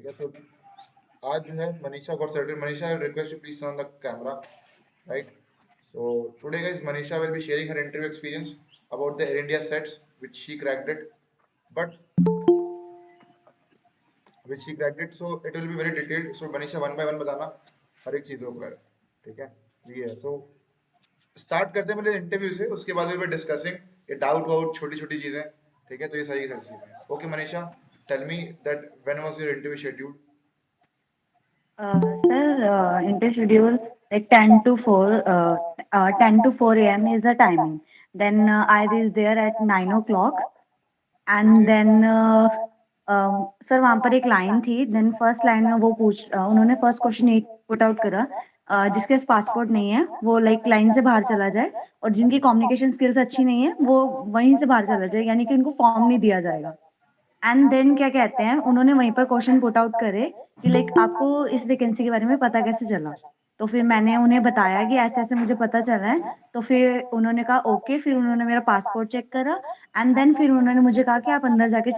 ठीक है। तो आज जो है Manisha got selected. Manisha, I request you please turn on the camera, right? So today guys, Manisha will be sharing her interview experience about the Air India sets which she cracked it, but so it will be very detailed. So Manisha, one by one बताना हर एक चीजों पर, ठीक है? ये है तो start करते हैं पहले इंटरव्यू से, उसके बाद वी डिस्कसिंग ये डाउट वाउट छोटी छोटी चीजें, ठीक है? तो ये सारी चीजें। Okay Manisha, tell me that when was your interview scheduled? Sir, in the schedule, like 10 to 4, 10 to 4 a.m. is the timing. Then I reached there at 9 o'clock. Okay. And then sir वहाँ पर एक लाइन थी। Then first line में वो उन्होंने first question एक put out करा, जिसके पास पासपोर्ट नहीं है वो लाइक लाइन से बाहर चला जाए, और जिनकी कम्युनिकेशन स्किल्स अच्छी नहीं है वो वहीं से बाहर चला जाए, यानी कि उनको फॉर्म नहीं दिया जाएगा। एंड देन क्या कहते हैं, उन्होंने वहीं पर क्वेश्चन पुट आउट करे कि लाइक आपको इस वैकेंसी के बारे में पता कैसे चला। तो फिर मैंने उन्हें बताया कि ऐसे ऐसे मुझे पता चला है। तो फिर उन्होंने कहा ओके, फिर उन्होंने मेरा पासपोर्ट चेक करा। एंड देन फिर उन्होंने मुझे कहा कि आप अंदर जाके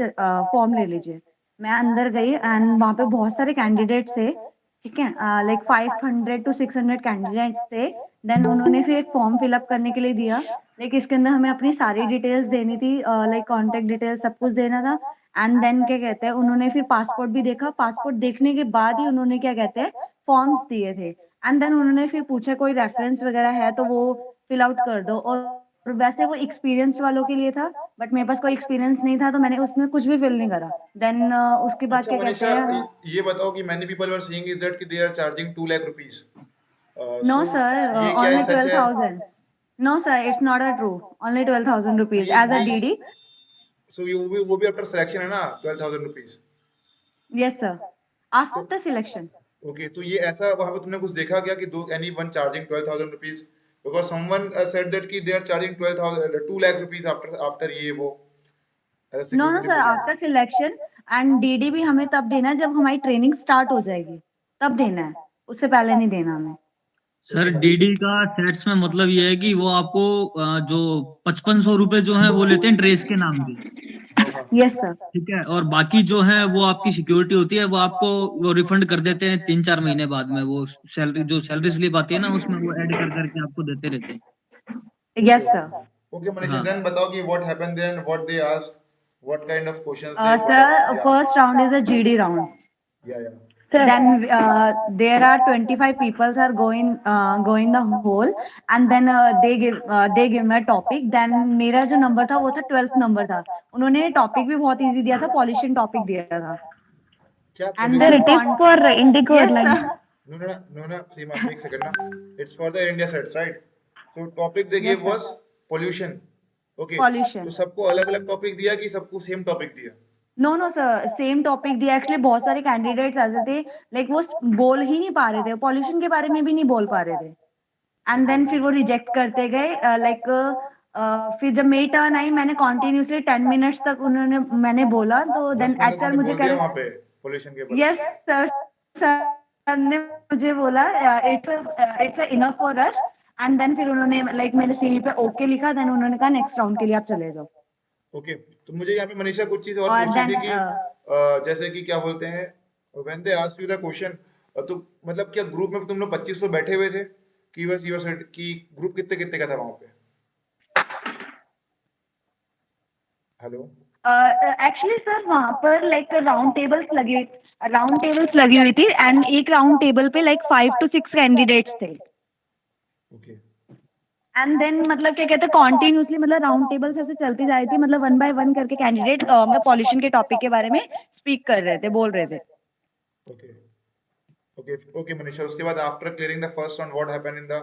फॉर्म ले लीजिए। मैं अंदर गई एंड वहाँ पे बहुत सारे कैंडिडेट्स थे, ठीक है, लाइक 500 to 600 कैंडिडेट्स थे। देन उन्होंने फिर एक फॉर्म फिलअप करने के लिए दिया, लाइक इसके अंदर हमें अपनी सारी डिटेल्स देनी थी, लाइक कॉन्टेक्ट डिटेल्स सब कुछ देना था। एंड देन क्या कहते हैं, उन्होंने फिर पासपोर्ट भी देखा। पासपोर्ट देखने के बाद ही उन्होंने क्या कहते हैं फॉर्म्स दिए थे। एंड देन उन्होंने फिर पूछा कोई रेफरेंस वगैरह है तो वो फिल आउट कर दो। और वैसे वो एक्सपीरियंस वालों के लिए था, बट मेरे पास कोई एक्सपीरियंस नहीं था तो मैंने उसमें कुछ भी फिल नहीं करा। देन उसके बाद अच्छा क्या कहते मनीषा, हैं, ये बताओ कि many people were saying is that कि they are charging 2 lakh rupees. No so sir, ये क्या है, ओनली सच है? 12,000। No sir, it's not a true, only 12,000 तो रुपीज एज अ ये डीडी। सो ये वो भी आफ्टर सिलेक्शन है ना, 12,000 रुपीस? यस सर, तो आफ्टर सिलेक्शन। ओके, तो ये ऐसा वहां पे तुमने कुछ देखा क्या कि do anyone charging 12,000 rupees? Because someone said that कि they are charging 12,000 2 lakh rupees after after ये वो as no no security sir, deposit. After selection. And DD भी हमें तब देना है जब हमारी ट्रेनिंग स्टार्ट हो जाएगी, तब देना है, उससे पहले नहीं देना हमें। सर डीडी का सेट्स में मतलब ये है कि वो आपको जो 5500 रुपए जो है वो लेते हैं ड्रेस के नाम के। Yes sir. ठीक है, और बाकी जो है वो आपकी सिक्योरिटी होती है, वो आपको वो रिफंड कर देते हैं 3-4 महीने बाद में। वो सैलरी जो सैलरी स्लिप आती है ना, उसमें वो ऐड कर करके आपको देते रहते हैं। Yes sir. ओके मनीषा, हाँ देन बताओ कि what happened then, what they ask, what kind of questions they put sir, up? या first round is a GD round. या Then there are 25 people are going the whole, and then they give me a topic. Then मेरा जो number था वो था 12th number था। उन्होंने topic भी बहुत इजी दिया था, पॉल्यूशन टॉपिक दिया था। क्या एंड pollution? देन Sir, it is for Indigo Yes, Airlines. sir. No, no, no, no, no. Seema, एक second ना. It's for the India sets, right? So topic they Yes gave sir, was pollution. Okay. तो pollution. सबको अलग अलग topic दिया कि सबको same topic दिया? No no sir, same topic दिया। एक्चुअली बहुत सारे कैंडिडेट्स ऐसे थे, लाइक वो बोल ही नहीं पा रहे थे, पॉल्यूशन के बारे में भी नहीं बोल पा रहे थे। एंड देन फिर वो रिजेक्ट करते गए, लाइक फिर जब मेरी टर्न आई, मैंने कॉन्टिन्यूसली 10 मिनट्स तक उन्होंने मैंने बोला, तो देन 10 मिनट एचआर तुमने मुझे बोल कह दिया रहे, वहां पे पोल्यूशन के बारे में? यस सर, सर ने मुझे बोला it's enough for us. And then फिर उन्होंने लाइक मेरे सीवी पे ओके लिखा। देन उन्होंने कहा नेक्स्ट राउंड के लिए आप चले जाओ। ओके, तो मुझे यहाँ पे मनीषा कुछ चीज और और पूछनी देन थी कि जैसे कि क्या बोलते हैं, when they ask you the question, तो मतलब क्या ग्रुप में तुम लोग 2500 बैठे हुए थे कि यूर सेट की ग्रुप कितने कितने का था वहां पे? हेलो? एक्चुअली सर वहाँ पर लाइक राउंड टेबल्स लगी हुई थी। एंड एक राउंड टेबल पे लाइक 5 to 6 कैंडिडेट्स थे। ओके। एंड देन मतलब क्या कहते हैं, कॉन्टिन्यूसली मतलब राउंड टेबल्स ऐसे चलती जा रही थी, मतलब वन बाय वन करके कैंडिडेट मतलब पॉल्यूशन के टॉपिक के बारे में स्पीक कर रहे थे, बोल रहे थे। ओके। ओके ओके मनीषा, उसके बाद after clearing the first round what happened in the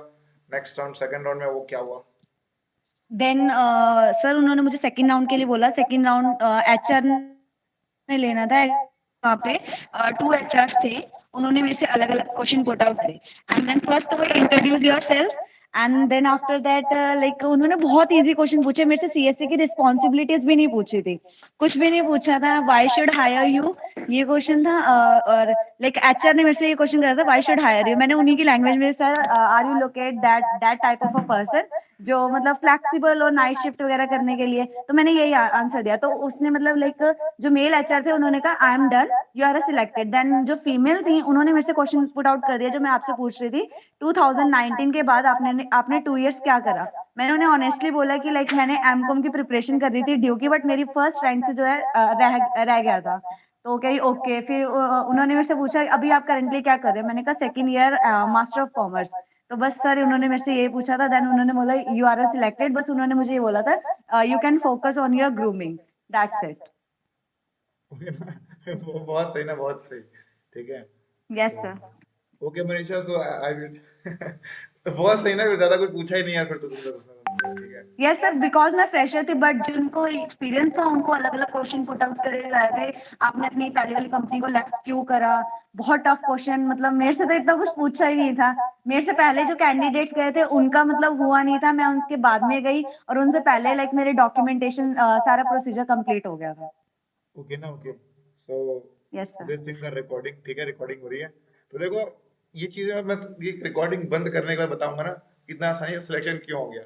next round, second round में वो क्या हुआ? देन सर उन्होंने मुझे सेकंड राउंड के लिए बोला। सेकंड राउंड एचआर ने लेना था। वहाँ पे 2 एचआर्स थे, उन्होंने मेरे से अलग अलग क्वेश्चन पुट आउट करे। एंड देन फर्स्ट वो introduce yourself. And then after that like उन्होंने बहुत इजी क्वेश्चन पूछे मेरे से, सीएससी की रिस्पॉन्सिबिलिटीज भी नहीं पूछी थी, कुछ भी नहीं पूछा था। व्हाई शुड हायर यू, ये क्वेश्चन था। और लाइक एचआर ने मेरे से ये क्वेश्चन करा था, व्हाई शुड हायर यू। मैंने उन्हीं की लैंग्वेज में, sir are you locate that that type of a person, जो मतलब फ्लेक्सिबल और नाइट शिफ्ट वगैरह करने के लिए, तो मैंने यही आंसर दिया। तो उसने मतलब लाइक जो मेल एचआर थे उन्होंने कहा I am done, you are selected. Then जो फीमेल थी उन्होंने मेरे से क्वेश्चन पुट आउट कर दिया जो मैं आपसे पूछ रही थी, 2019 के बाद आपने 2 इयर्स क्या करा? मैंने उन्हें ऑनेस्टली बोला कि लाइक मैंने एमकॉम की प्रिपरेशन कर रही थी ड्यू की, बट मेरी फर्स्ट रैंक से जो है रह गया था। तो कह रही ओके। फिर उन्होंने मेरे से पूछा अभी आप करंटली क्या कर रहे हो? मैंने कहा second year master of commerce. तो बस सर उन्होंने मेरे से यही पूछा था। देन उन्होंने बोला यू आर सिलेक्टेड, बस उन्होंने मुझे ये बोला था you can focus on your grooming, that's it. Okay ना? वो बहुत सही ना, बहुत सही। ठीक है। यस तो sir. Okay Manisha, so I will बहुत सही ना, फिर ज्यादा कुछ पूछा ही नहीं यार फिर तो तुमने उसमें तुमने, ठीक है। यस सर, बिकॉज मैं फ्रेशर थी, बट जिनको एक्सपीरियंस था उनको अलग अलग क्वेश्चन पुट आउट करे जा रहे थे। आपने अपनी पहले वाली कंपनी को लेफ्ट क्यों करा? बहुत टफ क्वेश्चन, मतलब मेरे से तो इतना कुछ पूछा ही नहीं था। मेरे से पहले जो कैंडिडेट्स गए थे उनका मतलब हुआ नहीं था, मैं उनके बाद में गई और उनसे पहले लाइक मेरे डॉक्यूमेंटेशन सारा प्रोसीजर कंप्लीट हो गया था। ओके ना, okay. So yes sir. This things are recording, ठीक है, रिकॉर्डिंग हो रही है। तो देखो, ये चीजें मैं ये रिकॉर्डिंग बंद करने के बाद बताऊंगा ना कितना आसानी से सिलेक्शन क्यों हो गया,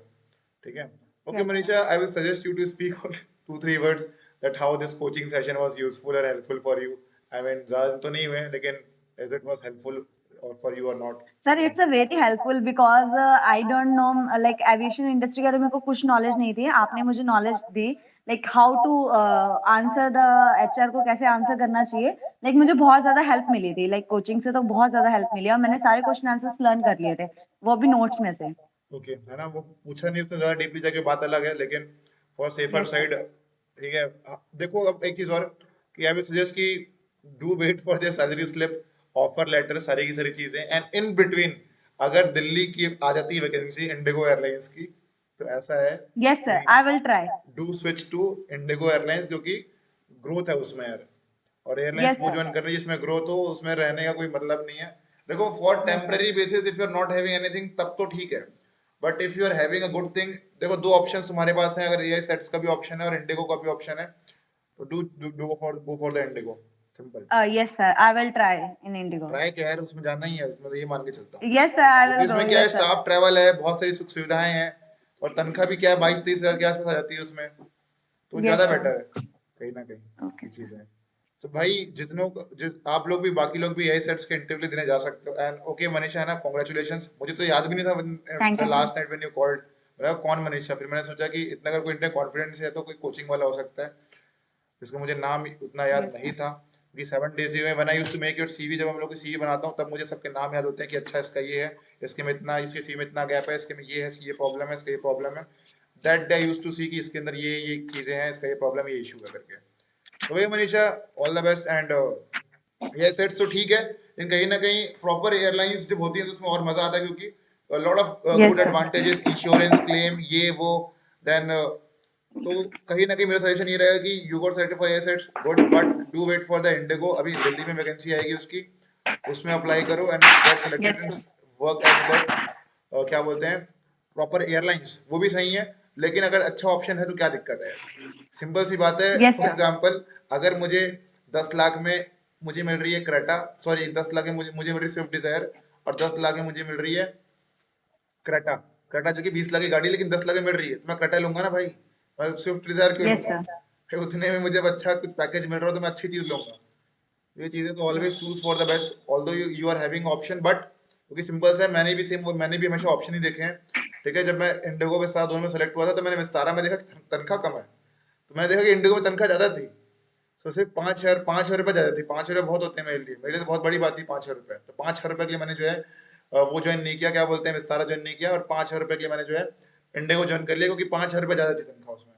ठीक है। Okay yes sir. Manisha, I will suggest you to speak on 2-3 words that how this coaching session was useful और helpful for you. I mean ज्यादा तो नहीं हुए, लेकिन इज इट वाज हेल्पफुल और फॉर यू और not? Sir it's a very helpful because I don't know like aviation industry का तो मेरे को कुछ नॉलेज नहीं थी। आपने मुझे नॉलेज दी like how to answer the HR को, कैसे आंसर करना चाहिए। लाइक मुझे बहुत ज्यादा हेल्प मिली थी, लाइक कोचिंग से तो बहुत ज्यादा हेल्प मिली और मैंने सारे क्वेश्चन आंसर्स लर्न कर लिए थे, वो भी नोट्स में से। ओके है ना, वो पूछा नहीं उसने ज्यादा डीपली जाके, बात अलग है, लेकिन for safer yes sir. Side, ठीक है। देखो अब एक चीज और, कि आई विल सजेस्ट कि do wait for their salary slip, offer letter, सारी की सारी चीजें, एंड इन बिटवीन अगर दिल्ली की आ जाती है वैकेंसी इंडिगो एयरलाइंस की, तो ऐसा है यस सर, कि I will try. Do switch to IndiGo airlines, क्योंकि ग्रोथ है उसमें यार। और एयरलाइंस यस वो सर। ज्वाइन करनी है जिसमें ग्रोथ हो, उसमें रहने का कोई मतलब नहीं है। देखो for yes sir. Temporary basis if you are not having anything तब तो ठीक है, but if you are having a good thing, देखो दो ऑप्शंस तुम्हारे पास हैं, अगर एआई सेट्स का भी ऑप्शन है और इंडिगो का भी ऑप्शन है, तो do go for the Indigo, simple. Yes sir, I will try in Indigo. Try क्या है, उसमें जाना ही है, उसमें तो ये मान के चलता हूँ। यस सर, आई क्योंकि विल गो। उसमें क्या है, यस सर। स्टाफ ट्रैवल है, बहुत सारी सुख सुविधाएं हैं, और तनख्वाह भी क्या है 22-23 हजार के आसपास आ जाती है उसमें, तो ज्यादा यस सर। बेटर है कहीं ना कहीं, ओके। ये चीज है। तो भाई आप लोग भी, बाकी लोग भी यही सेट्स के इंटरव्यू देने जा सकते हो। एंड ओके मनीषा, है ना, कॉन्ग्रेचुलेशंस। मुझे तो याद भी नहीं थैंक था you sir. Last night when you called, मेरा कौन मनीषा, फिर मैंने सोचा कि इतना अगर कोई इतने कॉन्फिडेंस है तो कोई कोचिंग वाला हो सकता है, जिसका मुझे नाम उतना याद यस नहीं सर। था। क्योंकि 7 days में when I used to make your CV, जब हम लोग की सीवी बनाता हूँ तब मुझे सबके नाम याद होते हैं कि अच्छा इसका ये है, इसके में इतना, इसके सीवी में इतना गैप है, इसके में ये है, इसकी ये प्रॉब्लम है, इसका ये प्रॉब्लम है। That day I used to see कि इसके अंदर ये चीजें हैं, इसका ये प्रॉब्लम, ये इशू है करके। तो वही Manisha, all the best. And ये सेट्स तो ठीक है, लेकिन कहीं ना कहीं प्रॉपर एयरलाइंस जब होती है तो उसमें और मजा आता है, क्योंकि lot of good yes sir. Advantages, insurance claim, ये वो, देन तो कहीं ना कहीं मेरा सजेशन ये रहेगा कि you got selected for AISATS, good, but do wait for the IndiGo. अभी दिल्ली में वैकेंसी आएगी उसकी, उसमें अप्लाई करो and get selected yes and sir. Work at that, क्या बोलते हैं, प्रॉपर एयरलाइंस, वो भी सही है। लेकिन अगर अच्छा ऑप्शन है तो क्या दिक्कत है यार, सिंपल सी बात है। Yes for sir. एग्जांपल, अगर मुझे 10 लाख में मुझे मिल रही है क्रेटा, सॉरी 10 लाख में मुझे मिल रही है स्विफ्ट डिजायर, और 10 लाख में मुझे मिल रही है क्रेटा, क्रेटा जो कि 20 लाख की गाड़ी है, लेकिन 10 लाख में मिल रही है, तो मैं क्रेटा लूंगा ना भाई, मैं स्विफ्ट डिजायर क्यों यस लूंगा? सर। फिर उतने में मुझे अब अच्छा कुछ पैकेज मिल रहा हो तो मैं अच्छी चीज लूंगा। ये चीजें तो always choose for the best, although you are having option, but क्योंकि सिंपल सा है, मैंने भी हमेशा ऑप्शन ही देखे हैं, ठीक है। जब मैं इंडिगो के साथ दोनों में सेलेक्ट हुआ था, तो मैंने विस्तारा में देखा कि तनख्वाह कम है, तो मैंने देखा कि इंडिगो में तनख्वाह ज्यादा थी। तो सिर्फ 5,000 रुपये ज्यादा थी, 5,000 रुपये बहुत होते हैं मेरे लिए तो बहुत बड़ी बात थी 5,000 रुपये। तो 5,000 रुपये के लिए मैंने जो है वो ज्वाइन नहीं किया, क्या बोलते हैं, विस्तारा ज्वाइन नहीं किया, और 5,000 रुपये के लिए मैंने जो है इंडिगो ज्वाइन कर लिया, क्योंकि 5,000 रुपये ज्यादा थी तनख्वाह उसमें,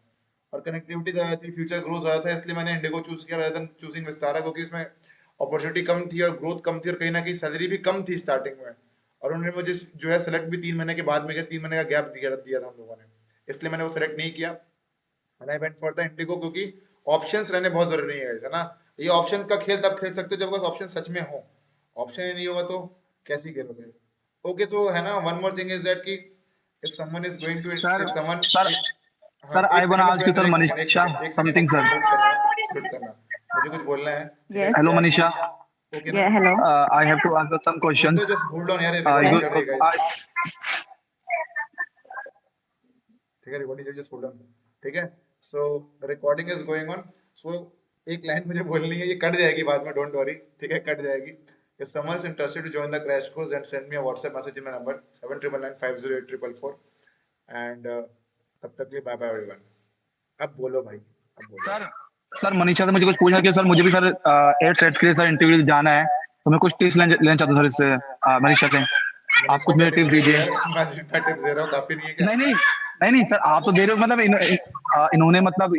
और कनेक्टिविटी ज्यादा थी, फ्यूचर ग्रोथ ज्यादा था, इसलिए मैंने इंडिगो चूज किया rather than चूजिंग विस्तारा, क्योंकि इसमें अपॉर्चुनिटी कम थी और ग्रोथ कम थी, और कहीं ना कहीं सैलरी भी कम थी स्टार्टिंग में। और उन्होंने मुझे जो है सेलेक्ट भी 3 महीने के बाद में किया, 3 महीने का गैप दिया था हम लोगों ने, इसलिए मैंने वो सेलेक्ट नहीं किया, and I went for the Indigo, क्योंकि ऑप्शंस रहने बहुत जरूरी है, है ना। ये ऑप्शन का खेल तब खेल सकते हो जब बस ऑप्शन सच में हो, ऑप्शन ही नहीं होगा तो कैसे खेलोगे? ओके, तो है ना, one more thing is that कि if someone is going to, sir if someone, sir हाँ सर, एक आई सेकंड वांट बस आस्क यू वेट, सर एक सेकंड, मनीषा एक समथिंग सेकंड सर। म्यूट करना है, म्यूट करना, मुझे कुछ बोलना है, ठीक है। यस। हेलो मनीषा, ओके ना, या hello. I have to ask some hold questions. Just hold on यार, ये यू रिकॉर्डिंग यस। चल रही है गाइस। ठीक है, रिकॉर्डिंग जस्ट होल्ड ऑन, ठीक है। सो रिकॉर्डिंग इज गोइंग ऑन। सो एक लाइन मुझे बोलनी है, ये कट जाएगी बाद में, डोंट वरी, ठीक है, कट जाएगी। If someone is interested to join the crash course, then send me a WhatsApp message in my number 7999508444 and तब तक के लिए बाय बाय एवरीवन। अब बोलो भाई, अब बोलो। सर मनीषा से मुझे कुछ पूछना है कि सर मुझे भी सर 8 सेट के लिए सर इंटरव्यू जाना है, तो मैं कुछ टिप्स लेना चाहता हूँ सर इससे मनीषा से। आप कुछ मेरे टिप्स दीजिए। मैं टिप्स दे रहा हूँ, काफी नहीं है क्या? नहीं सर, आप तो दे रहे हो, मतलब इन्होंने मतलब